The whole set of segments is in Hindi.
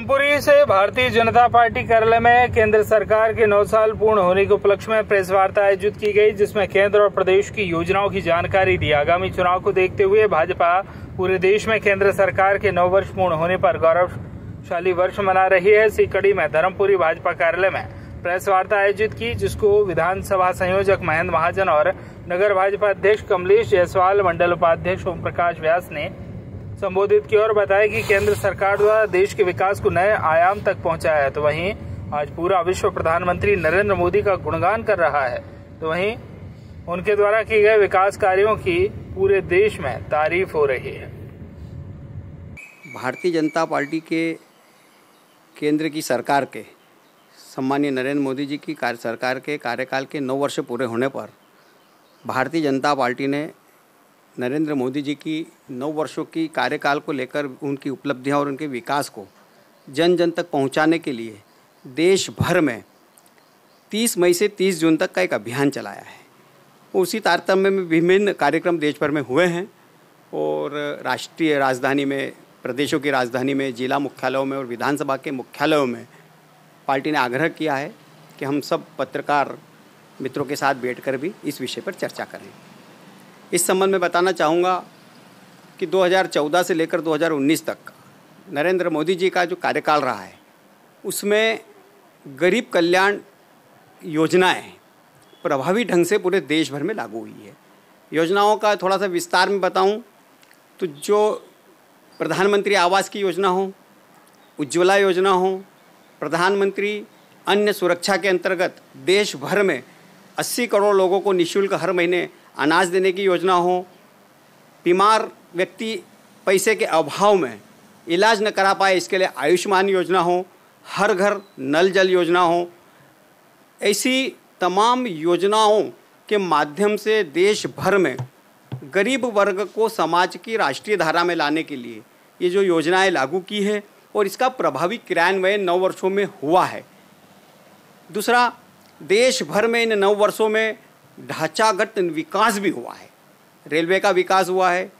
धर्मपुरी से भारतीय जनता पार्टी कार्यालय में केंद्र सरकार के 9 साल पूर्ण होने के उपलक्ष्य में प्रेस वार्ता आयोजित की गई, जिसमें केंद्र और प्रदेश की योजनाओं की जानकारी दी। आगामी चुनाव को देखते हुए भाजपा पूरे देश में केंद्र सरकार के 9 वर्ष पूर्ण होने पर गौरवशाली वर्ष मना रही है। इसी कड़ी में धर्मपुरी भाजपा कार्यालय में प्रेस वार्ता आयोजित की, जिसको विधानसभा संयोजक महेंद्र महाजन और नगर भाजपा अध्यक्ष कमलेश जायसवाल, मंडल उपाध्यक्ष ओम प्रकाश व्यास ने संबोधित किया और बताया कि केंद्र सरकार द्वारा देश के विकास को नए आयाम तक पहुंचाया है। तो वहीं आज पूरा विश्व प्रधानमंत्री नरेंद्र मोदी का गुणगान कर रहा है, तो वहीं उनके द्वारा किए गए विकास कार्यों की पूरे देश में तारीफ हो रही है। भारतीय जनता पार्टी के केंद्र की सरकार के सम्मानीय नरेंद्र मोदी जी की सरकार के कार्यकाल के 9 वर्ष पूरे होने पर भारतीय जनता पार्टी ने नरेंद्र मोदी जी की 9 वर्षों की कार्यकाल को लेकर उनकी उपलब्धियां और उनके विकास को जन जन तक पहुंचाने के लिए देश भर में 30 मई से 30 जून तक का एक अभियान चलाया है। उसी तारतम्य में विभिन्न कार्यक्रम देश भर में हुए हैं और राष्ट्रीय राजधानी में, प्रदेशों की राजधानी में, जिला मुख्यालयों में और विधानसभा के मुख्यालयों में पार्टी ने आग्रह किया है कि हम सब पत्रकार मित्रों के साथ बैठकर भी इस विषय पर चर्चा करें। इस संबंध में बताना चाहूँगा कि 2014 से लेकर 2019 तक नरेंद्र मोदी जी का जो कार्यकाल रहा है उसमें गरीब कल्याण योजनाएं प्रभावी ढंग से पूरे देश भर में लागू हुई है। योजनाओं का थोड़ा सा विस्तार में बताऊं तो जो प्रधानमंत्री आवास की योजना हो, उज्ज्वला योजना हो, प्रधानमंत्री अन्न सुरक्षा के अंतर्गत देश भर में 80 करोड़ लोगों को निःशुल्क हर महीने अनाज देने की योजना हो, बीमार व्यक्ति पैसे के अभाव में इलाज न करा पाए इसके लिए आयुष्मान योजना हो, हर घर नल जल योजना हो, ऐसी तमाम योजनाओं के माध्यम से देश भर में गरीब वर्ग को समाज की राष्ट्रीय धारा में लाने के लिए ये जो योजनाएं लागू की है और इसका प्रभावी क्रियान्वयन 9 वर्षों में हुआ है। दूसरा, देश भर में इन 9 वर्षों में ढांचागत विकास भी हुआ है। रेलवे का विकास हुआ है,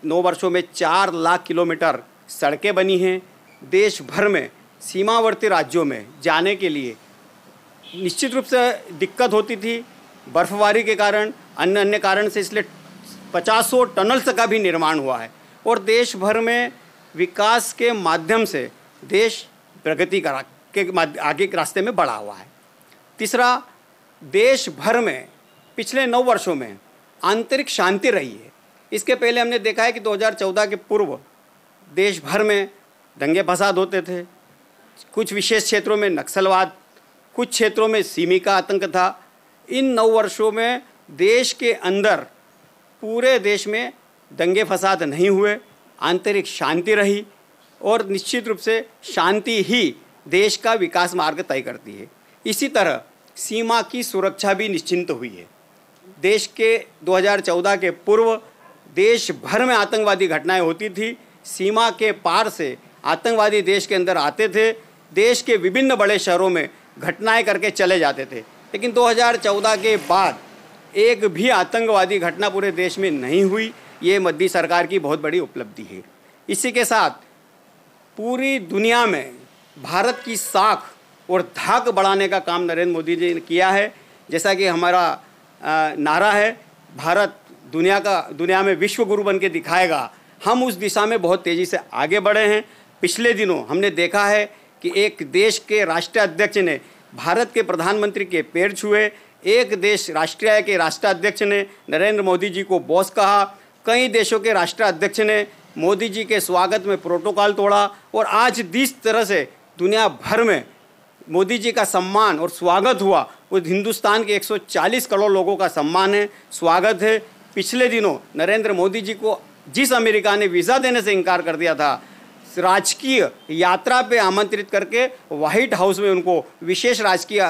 9 वर्षों में 4 लाख किलोमीटर सड़कें बनी हैं। देश भर में सीमावर्ती राज्यों में जाने के लिए निश्चित रूप से दिक्कत होती थी, बर्फबारी के कारण, अन्य कारण से, इसलिए 50 टनल्स का भी निर्माण हुआ है और देश भर में विकास के माध्यम से देश प्रगति के आगे के रास्ते में बढ़ा हुआ है। तीसरा, देश भर में पिछले 9 वर्षों में आंतरिक शांति रही है। इसके पहले हमने देखा है कि 2014 के पूर्व देश भर में दंगे फसाद होते थे, कुछ विशेष क्षेत्रों में नक्सलवाद, कुछ क्षेत्रों में सिमी का आतंक था। इन 9 वर्षों में देश के अंदर पूरे देश में दंगे फसाद नहीं हुए, आंतरिक शांति रही और निश्चित रूप से शांति ही देश का विकास मार्ग तय करती है। इसी तरह सीमा की सुरक्षा भी निश्चिंत हुई है। देश के 2014 के पूर्व देश भर में आतंकवादी घटनाएं होती थी, सीमा के पार से आतंकवादी देश के अंदर आते थे, देश के विभिन्न बड़े शहरों में घटनाएं करके चले जाते थे। लेकिन 2014 के बाद एक भी आतंकवादी घटना पूरे देश में नहीं हुई। ये मोदी सरकार की बहुत बड़ी उपलब्धि है। इसी के साथ पूरी दुनिया में भारत की साख और धाक बढ़ाने का काम नरेंद्र मोदी जी ने किया है। जैसा कि हमारा नारा है, भारत दुनिया में विश्व गुरु बन के दिखाएगा, हम उस दिशा में बहुत तेज़ी से आगे बढ़े हैं। पिछले दिनों हमने देखा है कि एक देश के राष्ट्रीय अध्यक्ष ने भारत के प्रधानमंत्री के पैर छुए, एक देश राष्ट्रीय के राष्ट्राध्यक्ष ने नरेंद्र मोदी जी को बॉस कहा, कई देशों के राष्ट्राध्यक्ष ने मोदी जी के स्वागत में प्रोटोकॉल तोड़ा और आज जिस तरह से दुनिया भर में मोदी जी का सम्मान और स्वागत हुआ, वो हिंदुस्तान के 140 करोड़ लोगों का सम्मान है, स्वागत है। पिछले दिनों नरेंद्र मोदी जी को जिस अमेरिका ने वीज़ा देने से इनकार कर दिया था, राजकीय यात्रा पे आमंत्रित करके व्हाइट हाउस में उनको विशेष राजकीय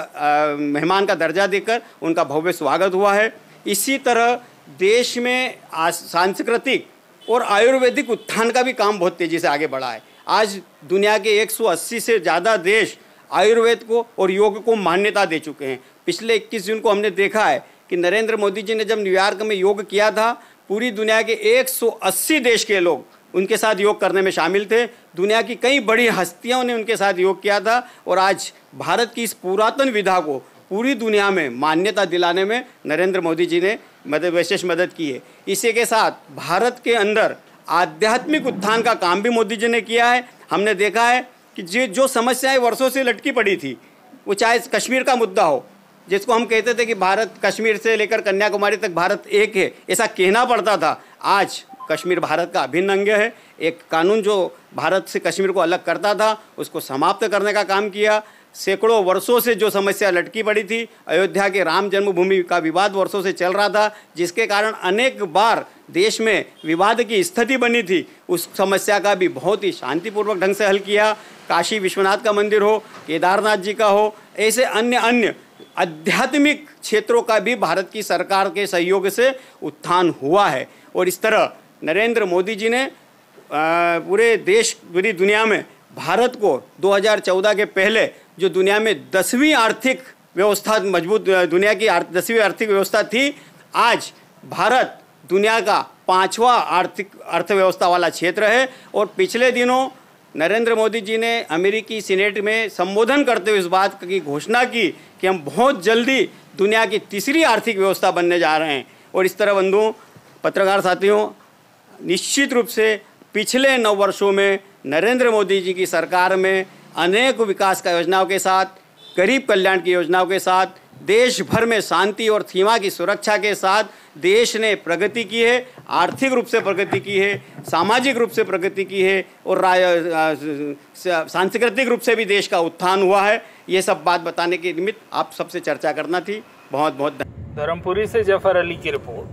मेहमान का दर्जा देकर उनका भव्य स्वागत हुआ है। इसी तरह देश में सांस्कृतिक और आयुर्वेदिक उत्थान का भी काम बहुत तेज़ी से आगे बढ़ा है। आज दुनिया के 180 से ज़्यादा देश आयुर्वेद को और योग को मान्यता दे चुके हैं। पिछले 21 जून को हमने देखा है कि नरेंद्र मोदी जी ने जब न्यूयॉर्क में योग किया था, पूरी दुनिया के 180 देश के लोग उनके साथ योग करने में शामिल थे। दुनिया की कई बड़ी हस्तियों ने उनके साथ योग किया था और आज भारत की इस पुरातन विधा को पूरी दुनिया में मान्यता दिलाने में नरेंद्र मोदी जी ने विशेष मदद की है। इसी के साथ भारत के अंदर आध्यात्मिक उत्थान का काम भी मोदी जी ने किया है। हमने देखा है कि जो समस्याएं वर्षों से लटकी पड़ी थी, वो चाहे कश्मीर का मुद्दा हो, जिसको हम कहते थे कि भारत कश्मीर से लेकर कन्याकुमारी तक भारत एक है, ऐसा कहना पड़ता था। आज कश्मीर भारत का अभिन्न अंग है। एक कानून जो भारत से कश्मीर को अलग करता था, उसको समाप्त करने का काम किया। सैकड़ों वर्षों से जो समस्या लटकी पड़ी थी, अयोध्या के राम जन्मभूमि का विवाद वर्षों से चल रहा था, जिसके कारण अनेक बार देश में विवाद की स्थिति बनी थी, उस समस्या का भी बहुत ही शांतिपूर्वक ढंग से हल किया। काशी विश्वनाथ का मंदिर हो, केदारनाथ जी का हो, ऐसे अन्य आध्यात्मिक क्षेत्रों का भी भारत की सरकार के सहयोग से उत्थान हुआ है। और इस तरह नरेंद्र मोदी जी ने पूरी दुनिया में भारत को 2014 के पहले जो दुनिया में 10वीं आर्थिक व्यवस्था मजबूत, दुनिया की 10वीं आर्थिक व्यवस्था थी, आज भारत दुनिया का 5वां अर्थव्यवस्था वाला क्षेत्र है। और पिछले दिनों नरेंद्र मोदी जी ने अमेरिकी सीनेट में संबोधन करते हुए इस बात की घोषणा की कि हम बहुत जल्दी दुनिया की 3री आर्थिक व्यवस्था बनने जा रहे हैं। और इस तरह बंधुओं, पत्रकार साथियों, निश्चित रूप से पिछले 9 वर्षों में नरेंद्र मोदी जी की सरकार में अनेक विकास का योजनाओं के साथ, गरीब कल्याण की योजनाओं के साथ, देश भर में शांति और सीमा की सुरक्षा के साथ देश ने प्रगति की है। आर्थिक रूप से प्रगति की है, सामाजिक रूप से प्रगति की है और सांस्कृतिक रूप से भी देश का उत्थान हुआ है। ये सब बात बताने के निमित्त आप सबसे चर्चा करना थी। बहुत बहुत धर्मपुरी से जफर अली की रिपोर्ट।